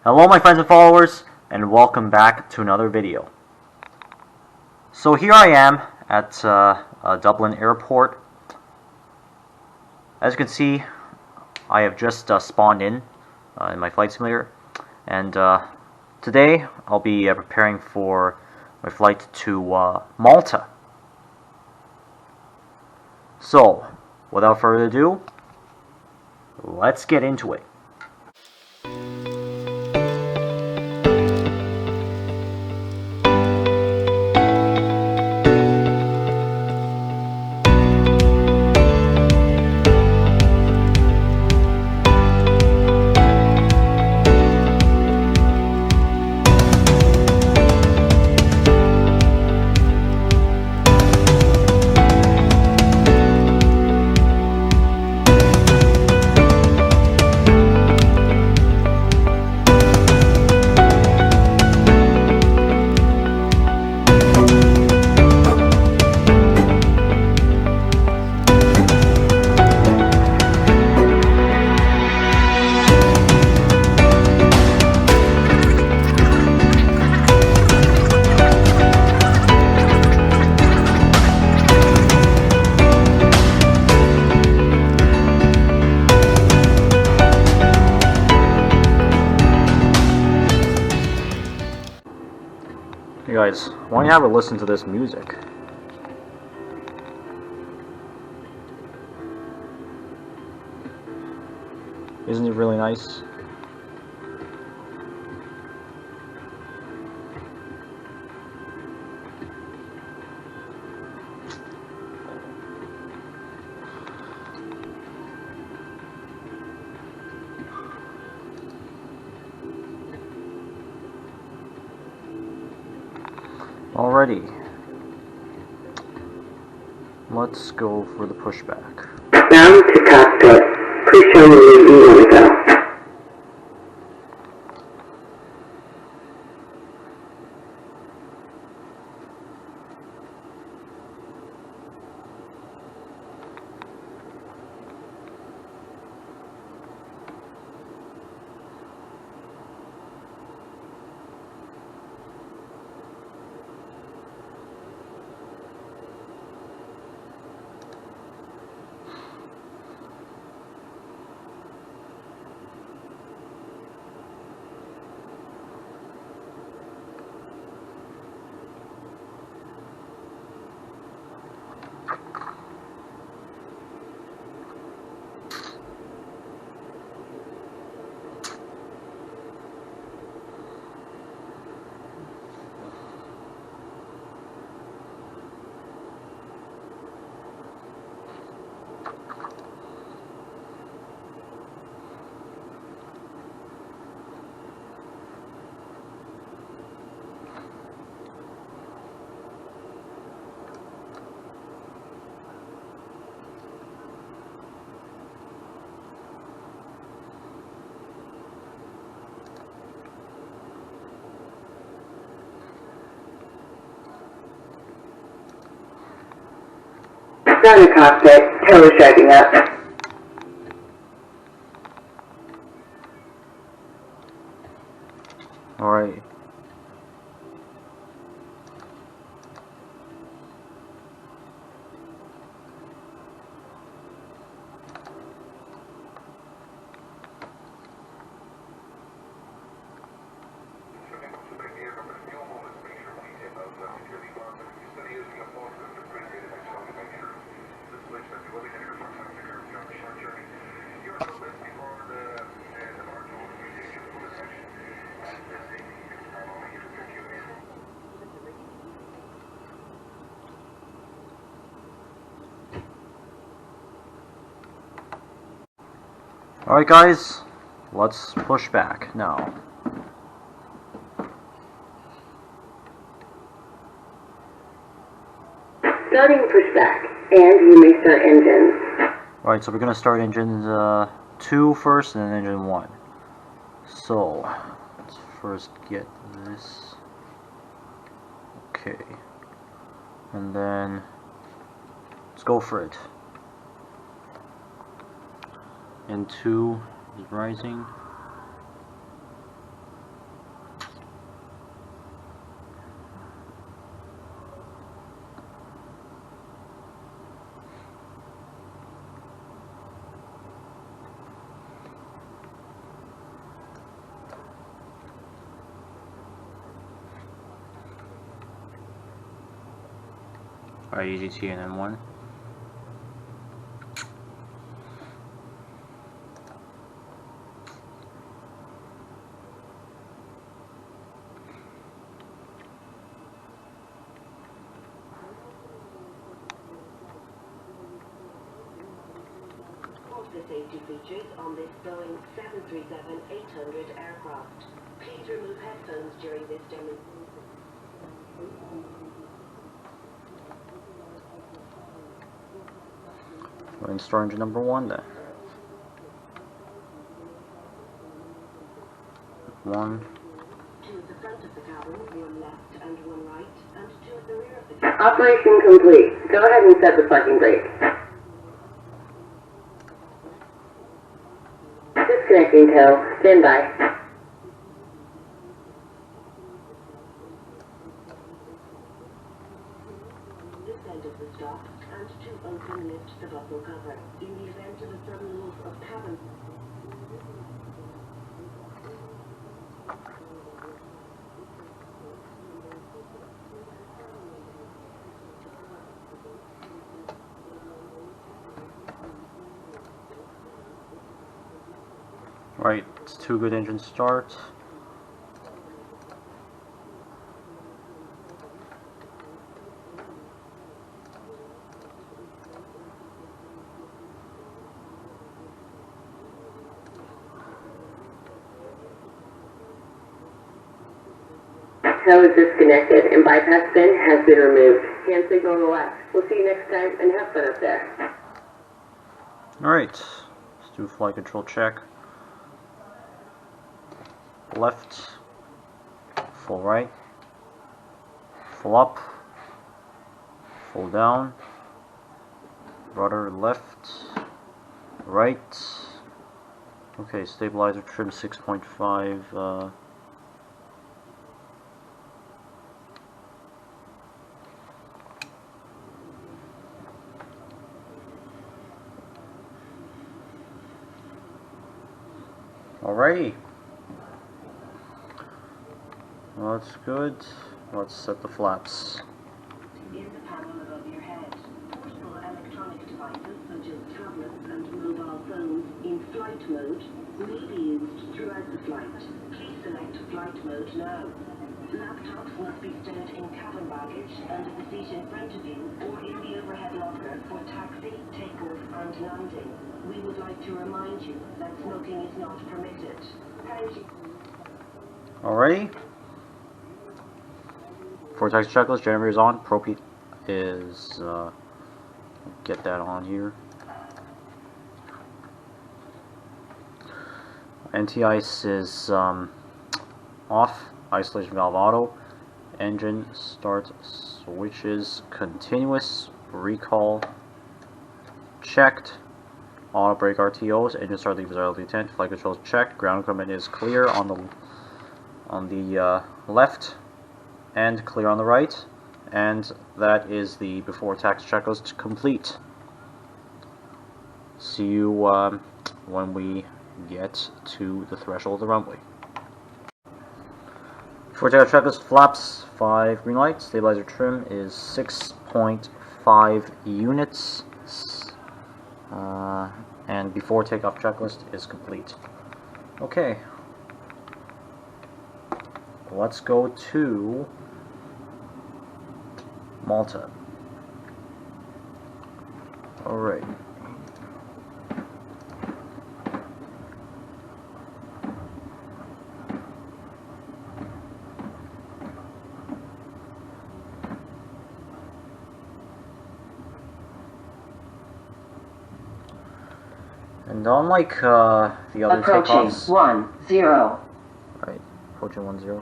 Hello my friends and followers, and welcome back to another video. So here I am at Dublin airport. As you can see, I have just spawned in my flight simulator, and today I'll be preparing for my flight to Malta. So, without further ado, let's get into it. Hey guys, why don't you have a listen to this music? Isn't it really nice? Alrighty, let's go for the pushback. Now to Cockpit. Please show me where you want to go. Down to Cockpit. Tail is shaping up. Alright. Alright guys, let's push back now. Starting pushback, and you may start engines. Alright, so we're gonna start engines 2 first and then engine 1. So, let's first get this. Okay. And then, let's go for it. And 2 is rising. by EGT and N1. The safety features on this Boeing 737-800 aircraft. Please remove headphones during this demonstration. We're in star engine number 1 then. 1. 2 at the front of the cabin, 1 left and 1 right, and 2 at the rear of the cabin. Operation complete. Go ahead and set the parking brake. Disconnecting tow. Stand by. Descent of the stop and to open lift the buckle cover. In the event of a sudden loss of cabin. Right, it's 2 good engine start. Tow is disconnected and bypass pin has been removed. Hand signal on the left. We'll see you next time and have fun up there. Alright, let's do a flight control check. Left, full right, full up, full down, rudder left, right. Okay, stabilizer trim 6.5. Alrighty. Well, that's good. Let's set the flaps. In the panel above your head, portable electronic devices such as tablets and mobile phones in flight mode may be used throughout the flight. Please select flight mode now. Laptops must be stowed in cabin baggage under the seat in front of you or in the overhead locker for taxi, takeoff and landing. We would like to remind you that smoking is not permitted. Thank you. Alrighty. For taxi checklist, generator is on. Propane is get that on here. Anti-ice is off. Isolation valve auto. Engine start switches continuous. Recall checked. Auto brake RTOs. Engine start levers are LD10. Flight controls checked. Ground equipment is clear on the left and clear on the right. And that is the before taxi checklist complete. See you when we get to the threshold of the runway. Before takeoff checklist, flaps 5 green light, stabilizer trim is 6.5 units, and before takeoff checklist is complete. Okay, let's go to Malta. Alright. And unlike the other takeoffs, 1-0. right, approaching 1-0.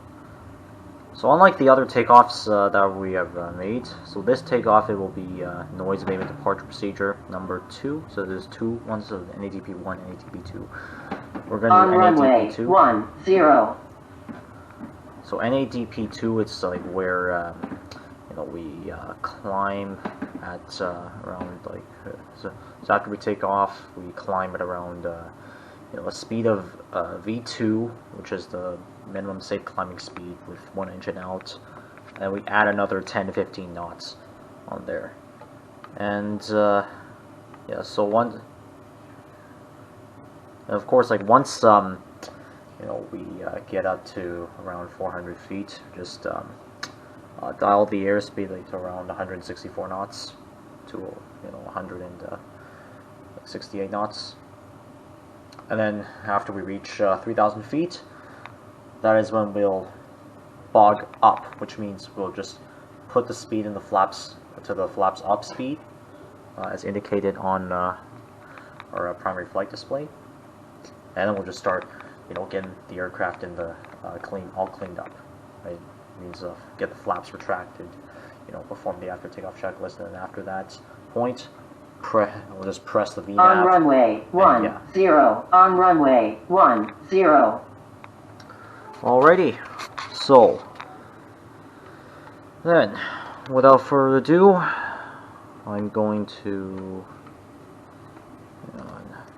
So unlike the other takeoffs that we have made, so this takeoff it will be noise abatement departure procedure number 2. So there's 2 ones of NADP 1 and NADP 2. We're going to do NADP 2. 1-0. So NADP 2, it's like where you know, we climb at around like so after we take off, we climb at around you know, a speed of V2, which is the minimum safe climbing speed with 1 engine out, and we add another 10 to 15 knots on there. And yeah, so of course, like once you know, we get up to around 400 feet, just dial the airspeed like to around 164 knots to, you know, 168 knots. And then after we reach 3,000 feet, that is when we'll bog up, which means we'll just put the speed in the flaps to the flaps up speed, as indicated on our primary flight display, and then we'll just start, you know, getting the aircraft in the all cleaned up. Right? It means get the flaps retracted, you know, perform the after takeoff checklist, and then after that point, we'll just press the VNAV. On runway 10, on runway 10. Alrighty, so then, without further ado, I'm going to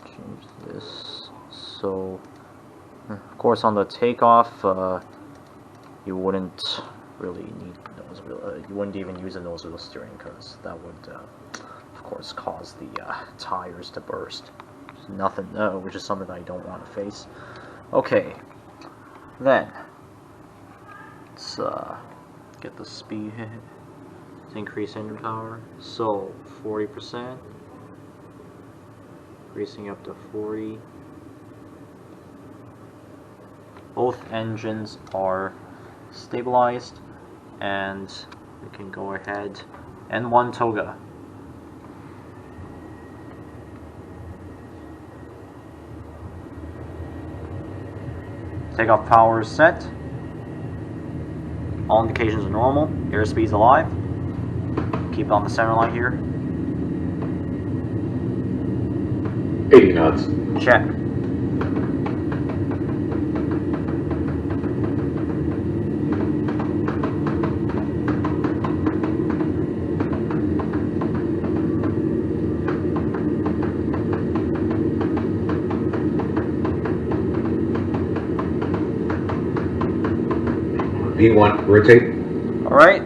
change this. So, of course, on the takeoff, you wouldn't really need nose wheel. You wouldn't even use a nose wheel steering, because that would, of course, cause the tires to burst. Nothing, which is something that I don't want to face. Okay, then let's get the speed to increase engine power. So 40%, increasing up to 40. Both engines are stabilized, and we can go ahead. N1 toga. Takeoff power is set. All indications are normal. Airspeed's alive. Keep on the center line here. 80 knots. Check. V1, rotate. Alright.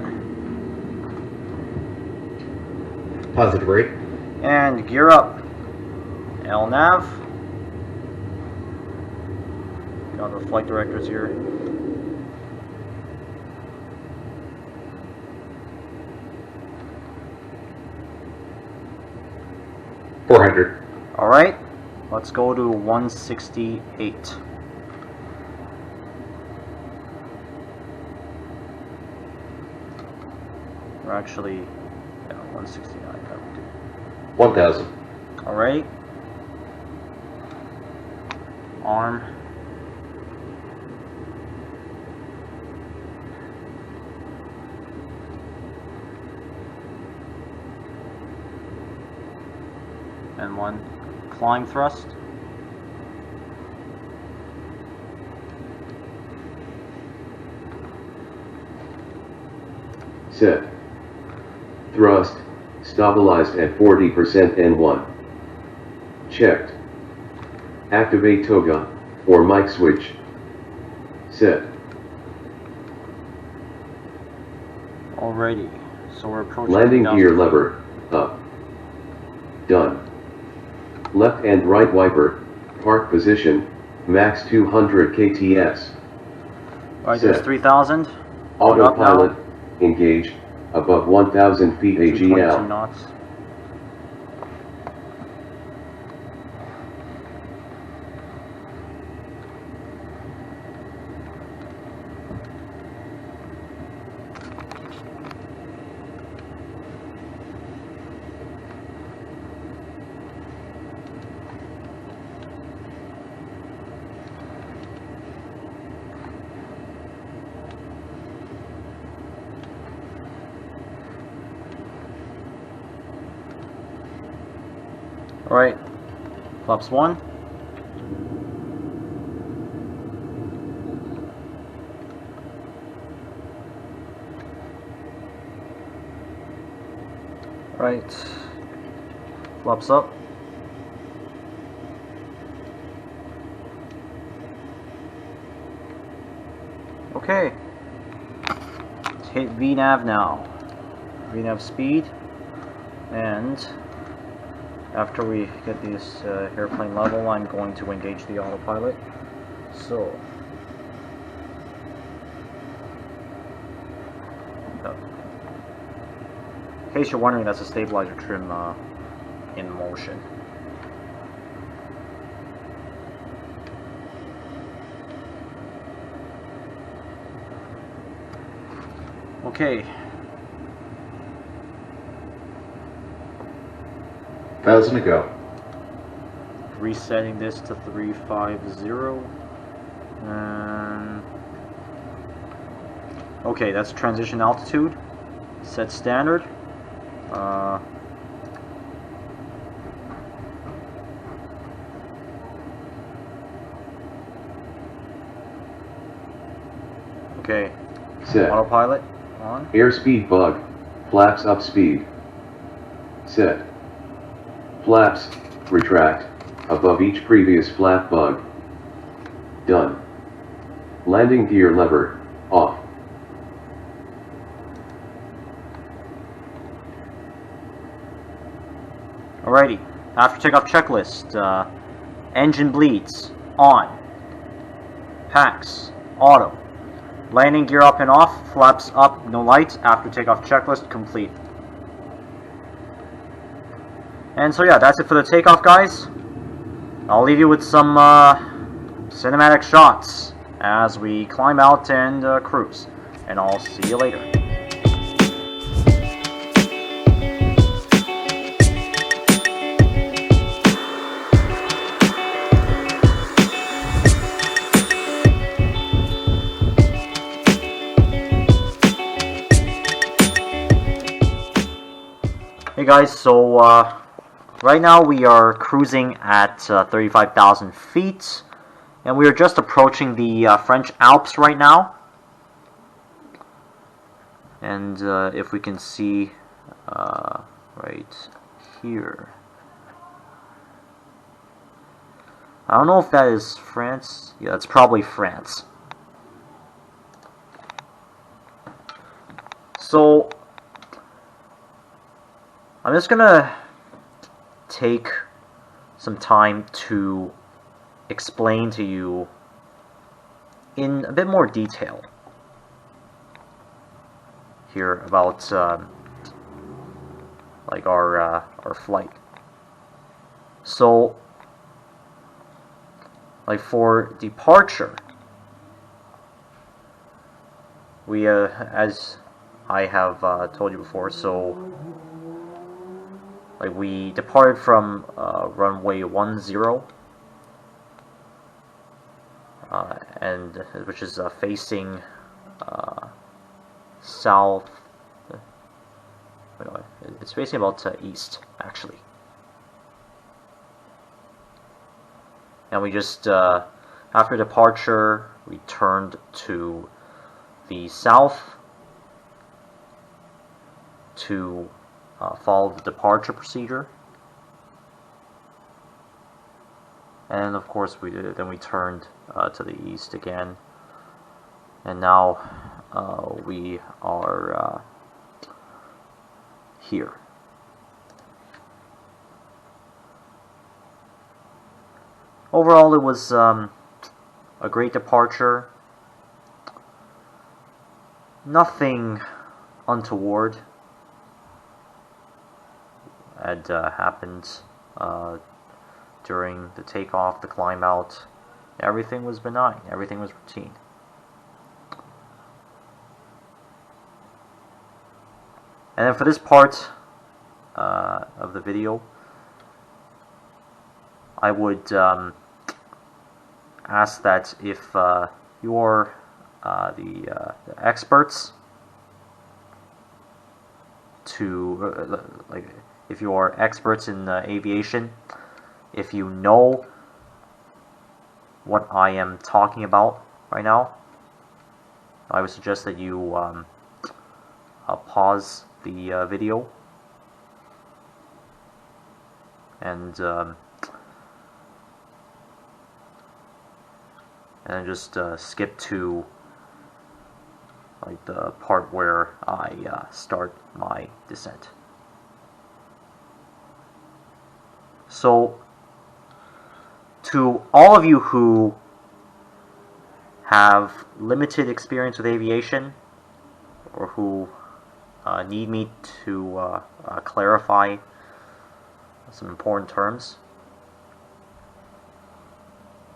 Positive rate. And gear up. LNAV. Got the flight directors here. $400. Alright. Let's go to 168. We're actually, yeah, 169, that would do. 1,000. Alright. Arm. And one. Climb thrust. Set. Thrust, stabilized at 40% N1. Checked. Activate toga, or mic switch. Set. Alrighty, so we're approaching Landing 3,000 gear feet. lever, up. Done. Left and right wiper, park position, max 200 kts. Alright, there's Set. 3,000. Autopilot, engaged, above 1,000 feet 222 AGL. knots. Alright, flaps 1. Right, flaps up. Okay, let's hit VNAV now. VNAV speed, And after we get this airplane level, I'm going to engage the autopilot. So, in case you're wondering, that's a stabilizer trim in motion. Okay. 1,000 to go. Resetting this to 350. Okay, that's transition altitude. Set standard. Okay. Set. Autopilot on. Airspeed bug. Flaps up speed. Set. Flaps. Retract. Above each previous flap bug. Done. Landing gear lever. Off. Alrighty. After takeoff checklist. Engine bleeds. On. Packs. Auto. Landing gear up and off. Flaps up. No lights. After takeoff checklist complete. And so yeah, that's it for the takeoff, guys. I'll leave you with some cinematic shots as we climb out and cruise. And I'll see you later. Hey guys, so right now we are cruising at 35,000 feet, and we are just approaching the French Alps right now. And if we can see right here, I don't know if that is France. Yeah, it's probably France. So I'm just gonna take some time to explain to you in a bit more detail here about like our flight. So, like for departure, we as I have told you before, so like we departed from runway 10, and which is facing south. It's facing about east, actually. And we just after departure, we turned to the south to follow the departure procedure, and of course we did. Then we turned to the east again, and now we are here. Overall, it was a great departure. Nothing untoward had happened during the takeoff, the climb out. Everything was benign. Everything was routine. And then for this part of the video, I would ask that if you're the experts to like, if you are experts in aviation, if you know what I am talking about right now, I would suggest that you pause the video and just skip to like the part where I start my descent. So, to all of you who have limited experience with aviation, or who need me to clarify some important terms.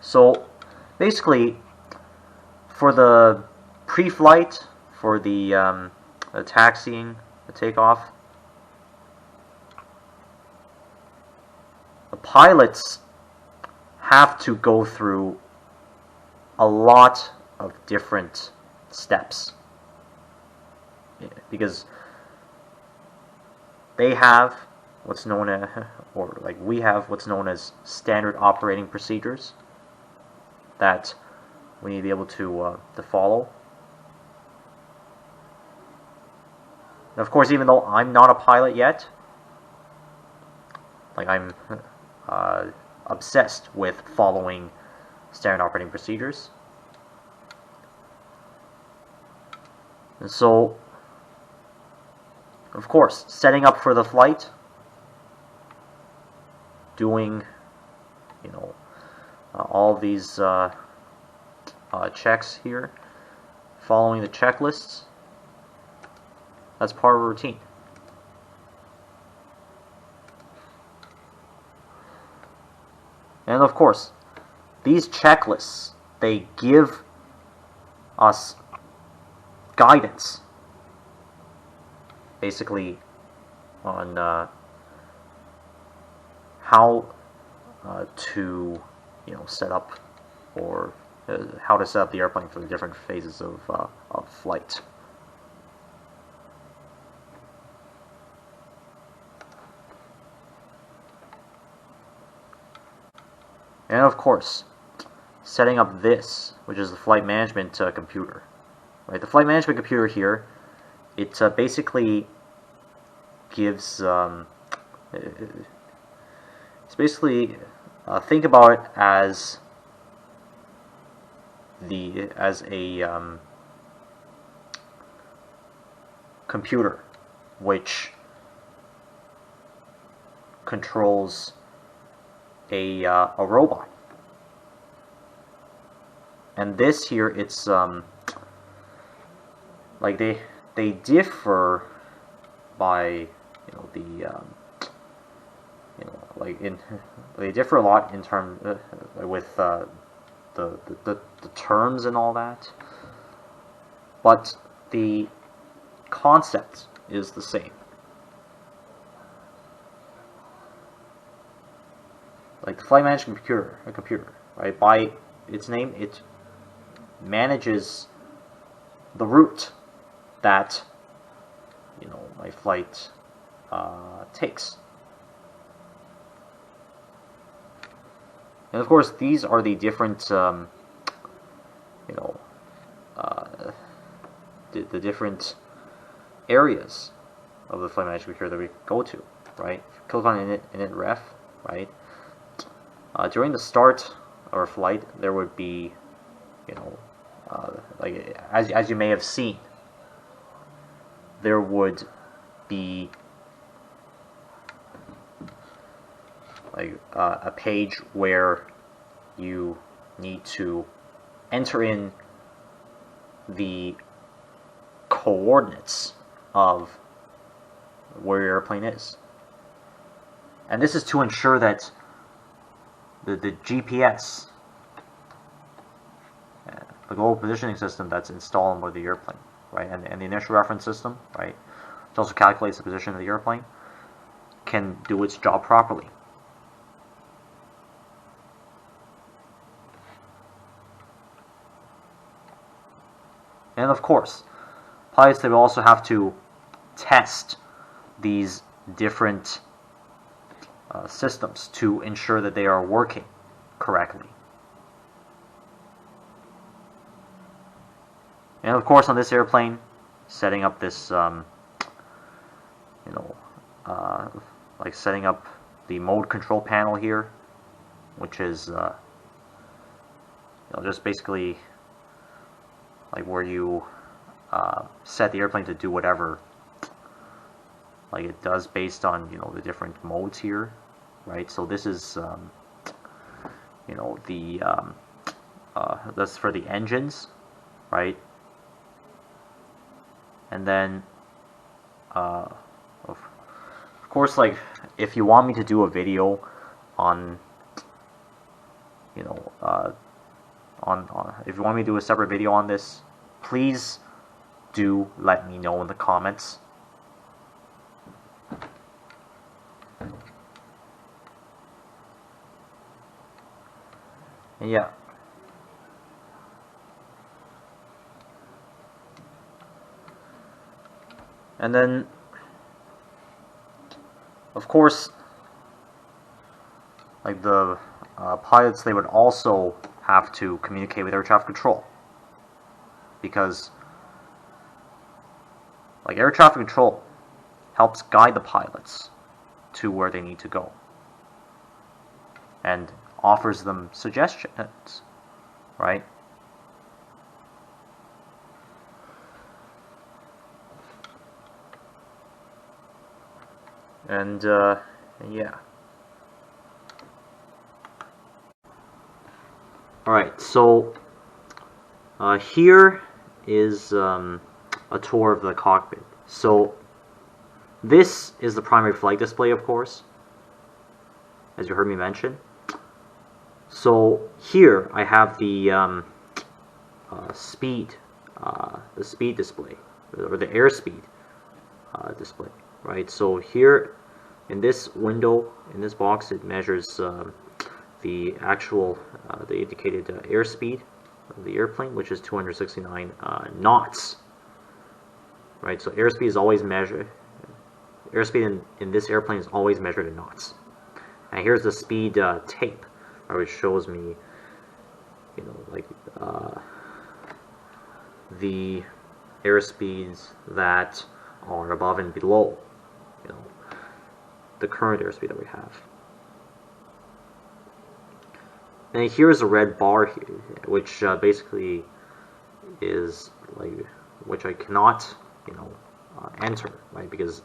So, basically, for the pre-flight, for the taxiing, the takeoff, the pilots have to go through a lot of different steps, because they have what's known as, or like we have what's known as standard operating procedures that we need to be able to follow. And of course, even though I'm not a pilot yet, like I'm obsessed with following standard operating procedures. And so, of course, setting up for the flight, doing, all these checks here, following the checklists, that's part of a routine. And of course, these checklists, they give us guidance, basically, on how to, set up, or how to set up the airplane for the different phases of flight. And of course, setting up this, which is the flight management computer. Right, the flight management computer here, it basically gives, it's basically, think about it as a computer which controls a robot. And this here, it's like they differ by they differ a lot in terms with the terms and all that, but the concept is the same. Like the flight management computer, right? By its name, it manages the route that my flight takes. And of course, these are the different, the different areas of the flight management computer that we go to, right? Click on init ref, right? During the start of our flight, there would be, like as you may have seen, there would be like a page where you need to enter in the coordinates of where your airplane is. And this is to ensure that the GPS, the global positioning system that's installed on board the airplane, right, and the initial reference system, right, which also calculates the position of the airplane, can do its job properly. And of course, pilots, they will also have to test these different systems to ensure that they are working correctly. And of course, on this airplane, setting up this, like setting up the mode control panel here, which is, just basically like where you set the airplane to do whatever like it does based on the different modes here. right? So this is, you know, that's for the engines, right? And then, of course, like, if you want me to do a video on, you know, if you want me to do a separate video on this, please do let me know in the comments. And yeah. And then, of course, like the pilots, they would also have to communicate with air traffic control, because like air traffic control helps guide the pilots to where they need to go and offers them suggestions, right? And yeah. Alright, so here is a tour of the cockpit. So this is the primary flight display, of course, as you heard me mention. So here I have the speed display, or the airspeed display, right? So here in this window, in this box, it measures the actual, the indicated airspeed of the airplane, which is 269 knots, right? So airspeed is always measured. Airspeed in this airplane is always measured in knots. And here's the speed tape, which shows me, you know, like the airspeeds that are above and below, you know, the current airspeed that we have. And here's a red bar here, which basically is like, which I cannot, you know, enter, right? Because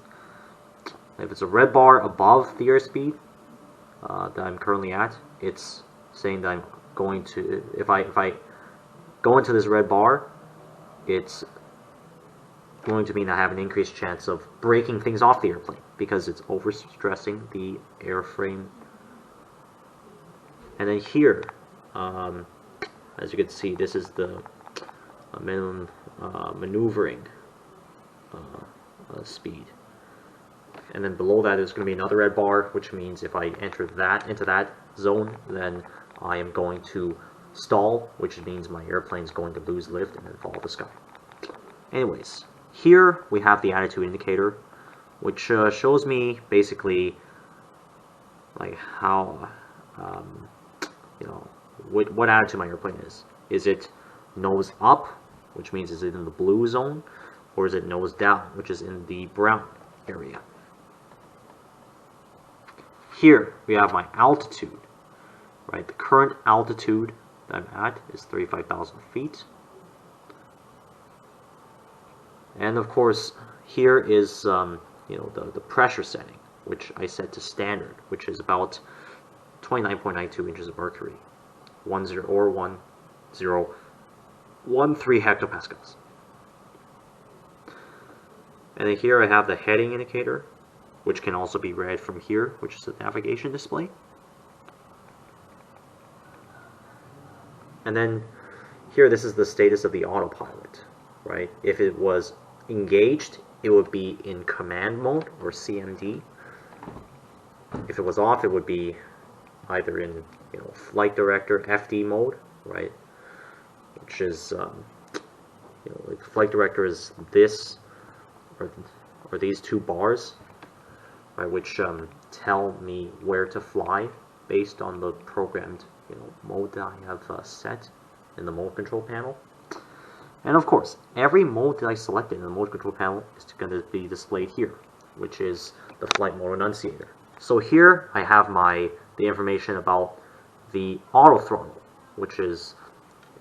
if it's a red bar above the airspeed that I'm currently at, it's saying that I'm going to, if I go into this red bar, it's going to mean I have an increased chance of breaking things off the airplane because it's overstressing the airframe. And then here, as you can see, this is the minimum maneuvering speed. And then below that is going to be another red bar, which means if I enter that into that zone, then I am going to stall, which means my airplane is going to lose lift and then fall out of the sky. Anyways, here we have the attitude indicator, which shows me basically like how, you know, what attitude my airplane is. Is it nose up, which means is it in the blue zone, or is it nose down, which is in the brown area. Here we have my altitude, right? The current altitude that I'm at is 35,000 feet. And of course, here is you know, the pressure setting, which I set to standard, which is about 29.92 inches of mercury, 1013 hectopascals. And then here I have the heading indicator, which can also be read from here, which is the navigation display. And then here, this is the status of the autopilot, right? If it was engaged, it would be in command mode, or CMD. If it was off, it would be either in, you know, flight director FD mode, right? Which is, you know, like flight director is this, or these two bars, right, which tell me where to fly based on the programmed, you know, mode that I have set in the mode control panel. And of course, every mode that I selected in the mode control panel is going to be displayed here, which is the flight mode enunciator. So here I have the information about the auto throttle, which is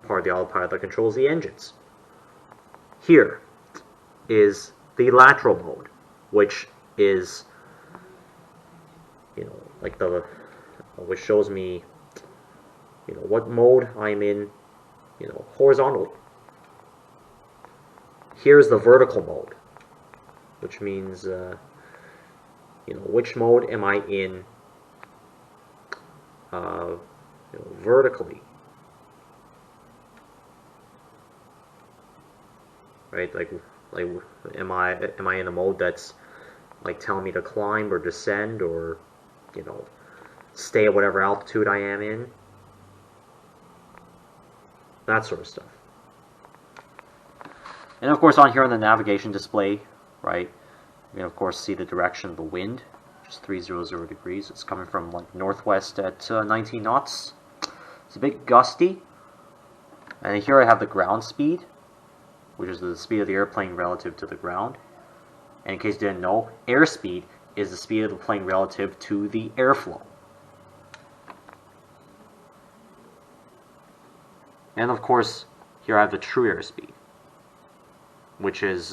part of the autopilot that controls the engines. Here is the lateral mode, which is, you know, like which shows me, you know, what mode I'm in, you know, horizontally. Here's the vertical mode, which means, you know, which mode am I in, you know, vertically, right? Like am I in a mode that's like telling me to climb or descend, or, you know, stay at whatever altitude I am in, that sort of stuff. And of course, on here on the navigation display, right, you can of course see the direction of the wind, which is 300 degrees. It's coming from like northwest at 19 knots. It's a bit gusty. And here I have the ground speed, which is the speed of the airplane relative to the ground. And in case you didn't know, airspeed is the speed of the plane relative to the airflow. And of course, here I have the true airspeed, which is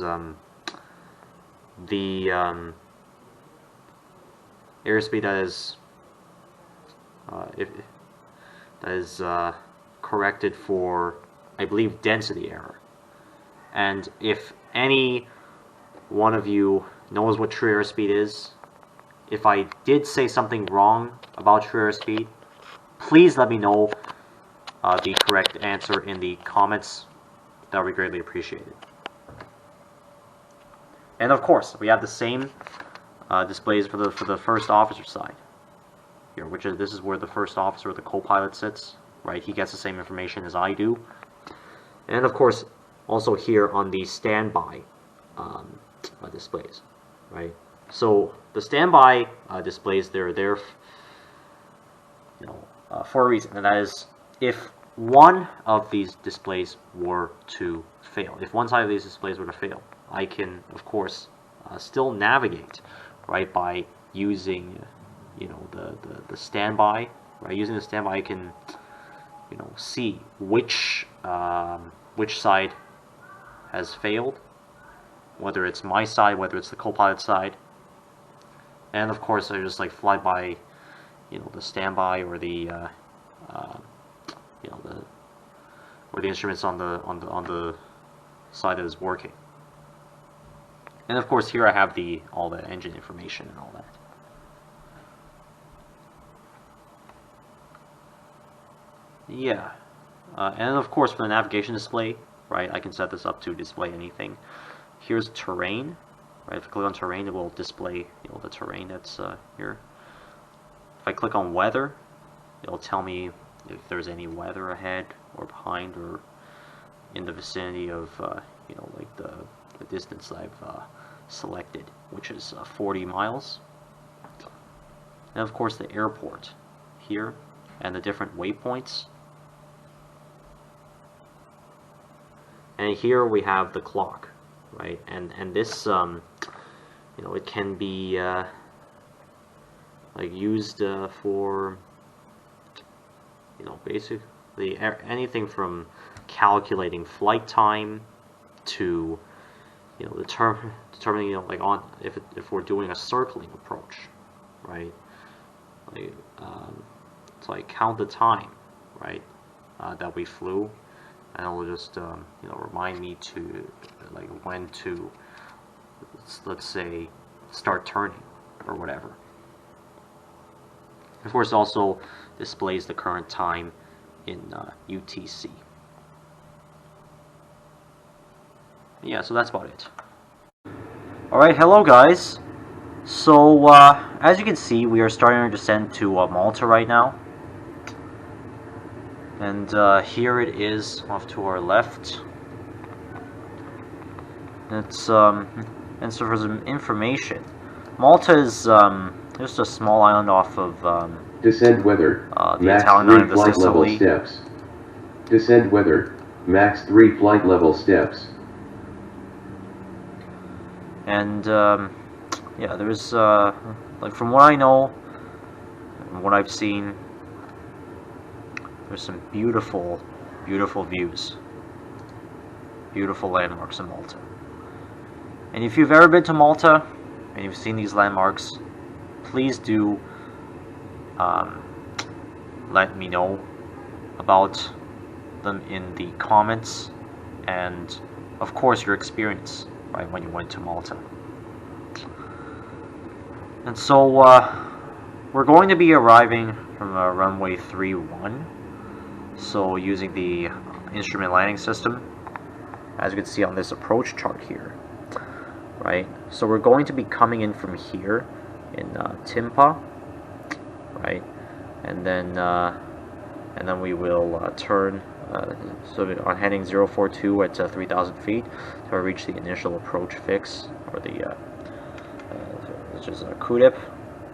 the airspeed that is corrected for, I believe, density error. And if any one of you knows what true airspeed is, if I did say something wrong about true airspeed, please let me know the correct answer in the comments. That would be greatly appreciated. And of course, we have the same displays for the first officer side here, which is, this is where the first officer, the co-pilot, sits, right? He gets the same information as I do. And of course, also here on the standby displays, right? So the standby displays, they're there, you know, for a reason, and that is if one of these displays were to fail. If one side of these displays were to fail, I can, of course, still navigate, right, by using, you know, the standby, right? Using the standby, I can, you know, see which side has failed, whether it's my side, whether it's the co-pilot side, and of course, I just like fly by, you know, the standby or the you know, the instruments on the side that is working. And of course, here I have all the engine information and all that. Yeah, and of course for the navigation display, right, I can set this up to display anything. Here's terrain, right? If I click on terrain, it will display, you know, the terrain that's here. If I click on weather, it'll tell me if there's any weather ahead or behind or in the vicinity of, you know, like the distance I've selected, which is 40 miles. And of course the airport here and the different waypoints. And here we have the clock, right? And this, you know, it can be like used for, you know, basically anything from calculating flight time to, you know, determining, you know, like on if we're doing a circling approach, right? Like to like count the time, right, that we flew, and it will just you know, remind me to like when to, let's say, start turning or whatever. Of course, it also displays the current time in UTC. Yeah, so that's about it. Alright, hello guys. So, as you can see, we are starting our descent to Malta right now. And here it is off to our left. It's, and so for some information, Malta is just a small island off of Descend weather, the max Italian 3 island of flight level Sicily. steps. Descend weather, max 3 flight level steps. And yeah, there's like from what I know and what I've seen, there's some beautiful, beautiful views, beautiful landmarks in Malta. And if you've ever been to Malta and you've seen these landmarks, please do let me know about them in the comments, and of course your experience, right, when you went to Malta. And so we're going to be arriving from runway 31, so using the instrument landing system, as you can see on this approach chart here, right? So we're going to be coming in from here in Timpa, right? And then we will turn so on heading 042 at 3,000 feet to reach the initial approach fix, or the which is Karud,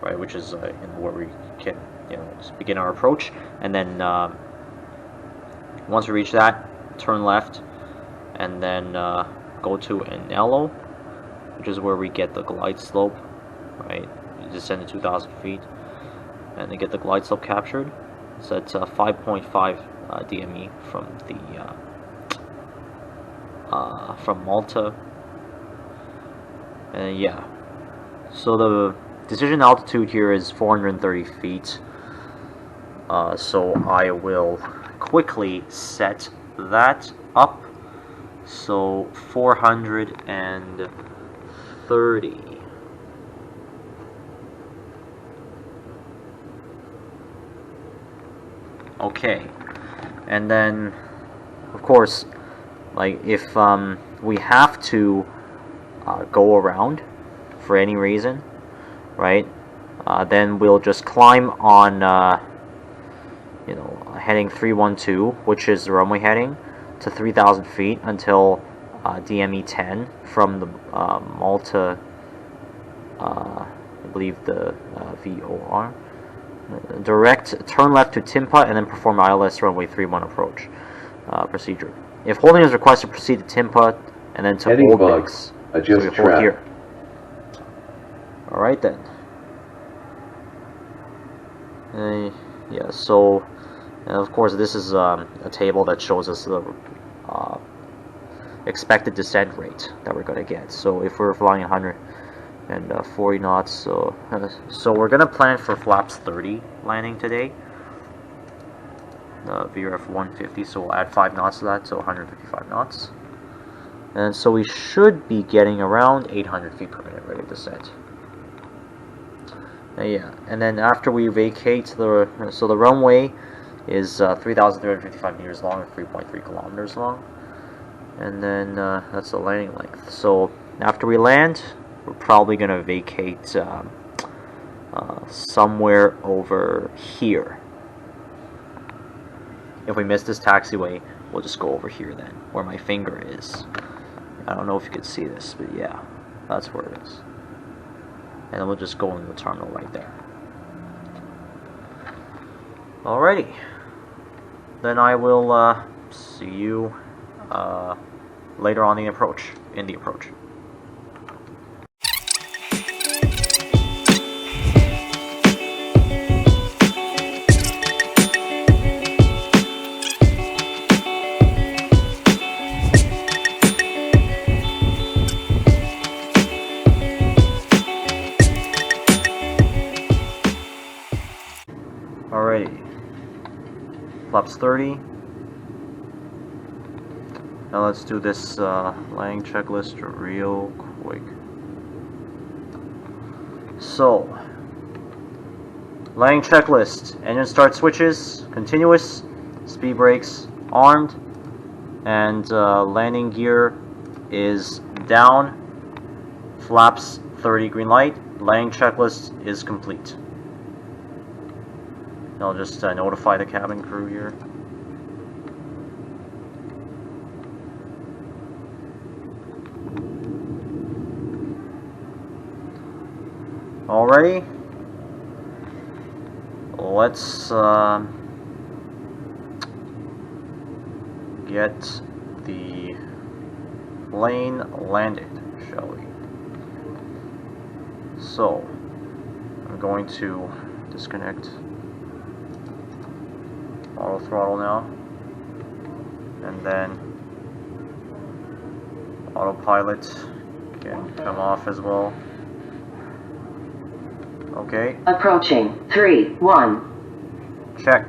right? Which is where we can just begin our approach, and then once we reach that, turn left, and then go to Elated, which is where we get the glide slope, right? You descend to 2,000 feet, and then get the glide slope captured. So it's 5.5 DME from the from Malta, and yeah. So the decision altitude here is 430 feet. So I will quickly set that up. So 430. Okay, and then of course, like if we have to go around for any reason, right, then we'll just climb on heading 312, which is the runway heading, to 3,000 feet until DME 10 from the Malta, I believe the VOR. Direct turn left to Timpa and then perform ILS runway 31 approach procedure. If holding is requested, proceed to Timpa and then to Heading hold bug. mix. Adjust so we track. hold here. Alright then. Yeah, so and of course this is a table that shows us the expected descent rate that we're going to get. So if we're flying 140 knots, so we're going to plan for flaps 30 landing today, the VRF 150, so we'll add 5 knots to that, so 155 knots. And so we should be getting around 800 feet per minute rate of descent. Yeah, and then after we vacate the runway is 3,355 meters long and 3.3 kilometers long, and then that's the landing length. So after we land, we're probably going to vacate somewhere over here. If we miss this taxiway, we'll just go over here then, where my finger is. I don't know if you can see this, but yeah, that's where it is. And then we'll just go into the terminal right there. Alrighty. Then I will see you later on in the approach. Alrighty. Flaps 30. Now let's do this landing checklist real quick. So, landing checklist: engine start switches, continuous, speed brakes armed, and landing gear is down, flaps 30 green light, landing checklist is complete. I'll just notify the cabin crew here. Alrighty, let's get the plane landed, shall we? So, I'm going to disconnect auto throttle now, and then autopilot can come off as well. Okay. Approaching 3, 1. Check.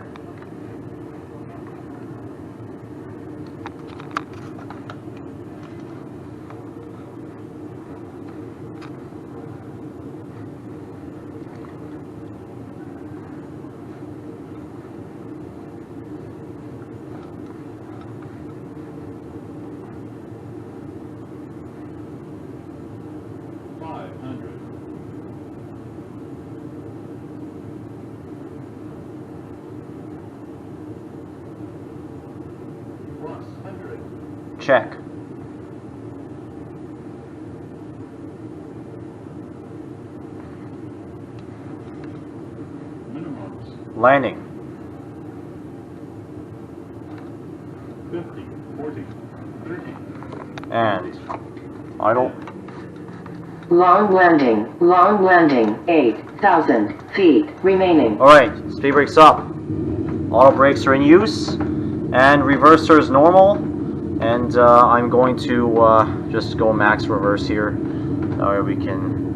Check. Landing. 50, 40, 30. And idle. Long landing, 8,000 feet remaining. Alright, speed brakes up. Auto brakes are in use. And reverser is normal. And I'm going to just go max reverse here. That way we can...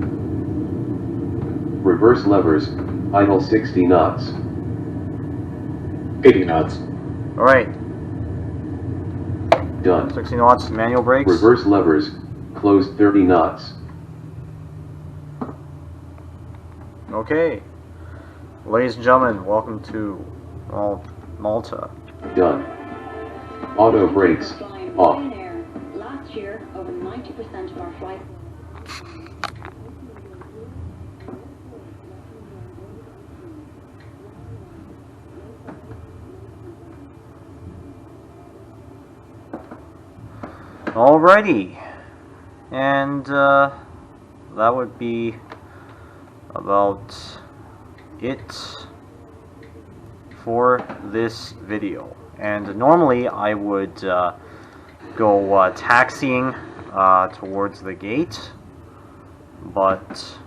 Reverse levers, idle 60 knots. 80 knots. Alright, Done. 60 knots, manual brakes. Reverse levers, closed 30 knots. Okay. Ladies and gentlemen, welcome to Malta. Done. Auto brakes, off. Last year, over 90% of our flights. Alrighty. And that would be about it for this video. And normally I would go taxiing towards the gate, but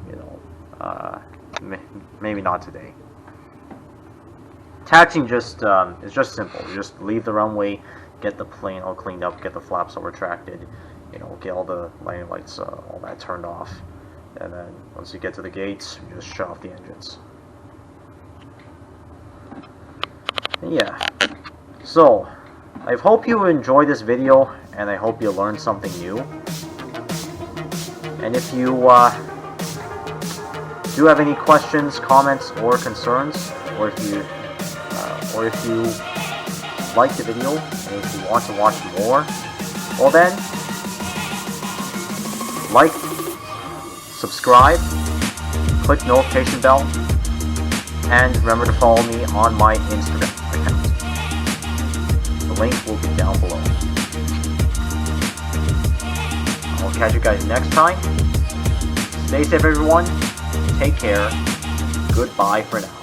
you know, maybe not today. Taxiing just is just simple. You just leave the runway, get the plane all cleaned up, get the flaps all retracted, you know, get all the landing lights, all that turned off, and then once you get to the gates, you just shut off the engines. Yeah, so I hope you enjoyed this video, and I hope you learned something new. And if you do have any questions, comments, or concerns, or if you like the video and if you want to watch more, well then, like, subscribe, click notification bell, and remember to follow me on my Instagram account. The link will be down below. I'll catch you guys next time. Stay safe, everyone. Take care. Goodbye for now.